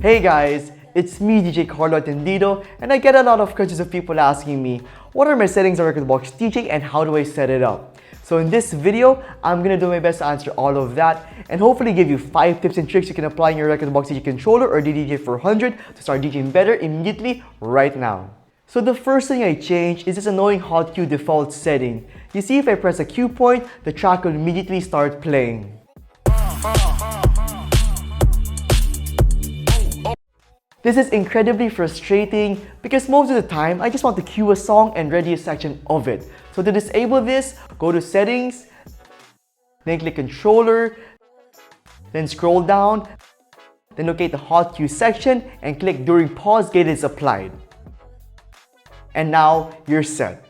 Hey guys, it's me DJ Carlo Tendido, and I get a lot of questions of people asking me what are my settings on Rekordbox DJ and how do I set it up. So in this video, I'm gonna do my best to answer all of that and hopefully give you 5 tips and tricks you can apply in your Rekordbox DJ controller or ddj-rb to start DJing better immediately right now. So the first thing I changed is this annoying hot cue default setting. You see, if I press a cue point, the track will immediately start playing. This is incredibly frustrating because most of the time I just want to cue a song and ready a section of it. So to disable this, go to settings, then click controller, then scroll down, then locate the hot cue section and click during pause gate is applied. And now you're set.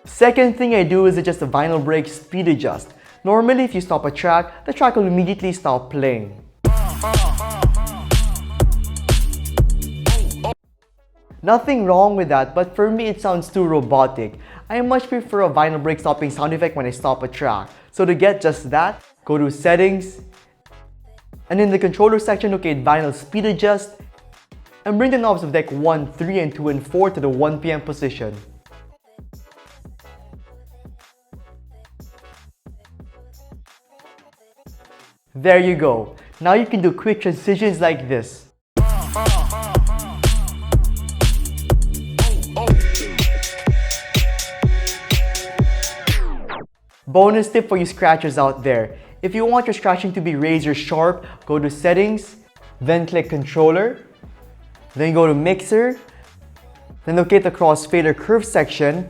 Second thing I do is adjust the vinyl break speed adjust. Normally, if you stop a track, the track will immediately stop playing. Nothing wrong with that, but for me it sounds too robotic. I much prefer a vinyl break stopping sound effect when I stop a track. So to get just that, go to settings, and in the controller section locate vinyl speed adjust, and bring the knobs of deck 1, 3, and 2, and 4 to the 1 PM position. There you go. Now you can do quick transitions like this. Bonus tip for you scratchers out there. If you want your scratching to be razor sharp, go to settings, then click controller, then go to mixer, then locate the Crossfader Curve section,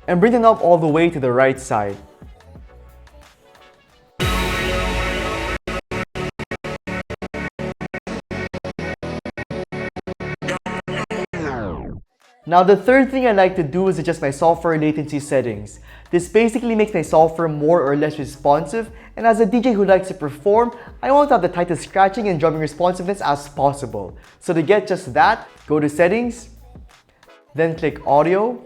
and bring the knob all the way to the right side. Now the third thing I like to do is adjust my software latency settings. This basically makes my software more or less responsive, and as a DJ who likes to perform, I want to have the tightest scratching and drumming responsiveness as possible. So to get just that, go to settings, then click audio,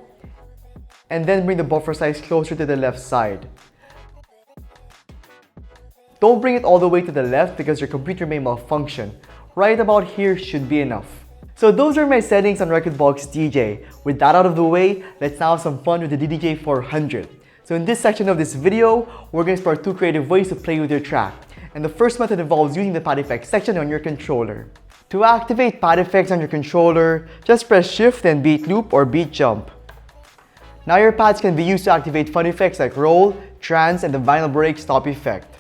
and then bring the buffer size closer to the left side. Don't bring it all the way to the left because your computer may malfunction. Right about here should be enough. So those are my settings on Rekordbox DJ. With that out of the way, let's now have some fun with the ddj-rb. So in this section of this video, we're going to explore 2 creative ways to play with your track. And the first method involves using the pad effects section on your controller. To activate pad effects on your controller, just press shift and beat loop or beat jump. Now your pads can be used to activate fun effects like roll, trance, and the vinyl break stop effect.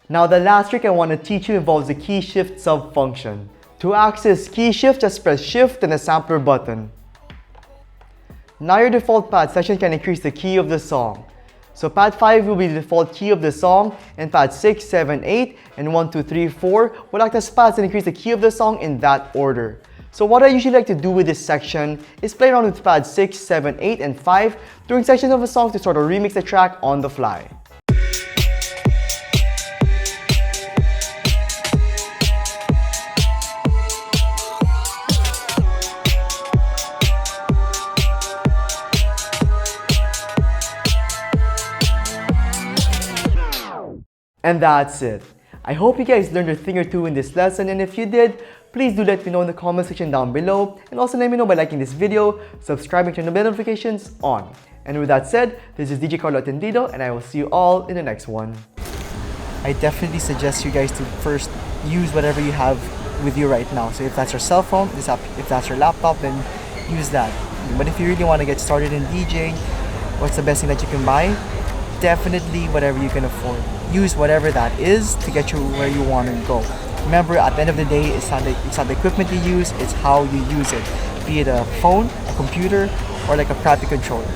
Now the last trick I want to teach you involves the key shift sub function. To access key shift, just press shift and the sampler button. Now your default pad section can increase the key of the song. So pad 5 will be the default key of the song, and pad 6, 7, 8, and 1, 2, 3, 4 will act as pads and increase the key of the song in that order. So what I usually like to do with this section is play around with pads 6, 7, 8, and 5 during sections of a song to sort of remix the track on the fly. And that's it. I hope you guys learned a thing or two in this lesson, and if you did, please do let me know in the comment section down below, and also let me know by liking this video, subscribing, turn the bell notifications on. And with that said, this is DJ Carlo Tendido, and I will see you all in the next one. I definitely suggest you guys to first use whatever you have with you right now. So if that's your cell phone, if that's your laptop, then use that. But if you really want to get started in DJing, what's the best thing that you can buy? Definitely whatever you can afford. Use whatever that is to get you where you want to go. Remember, at the end of the day, it's not the equipment you use, it's how you use it. Be it a phone, a computer, or like a crappy controller.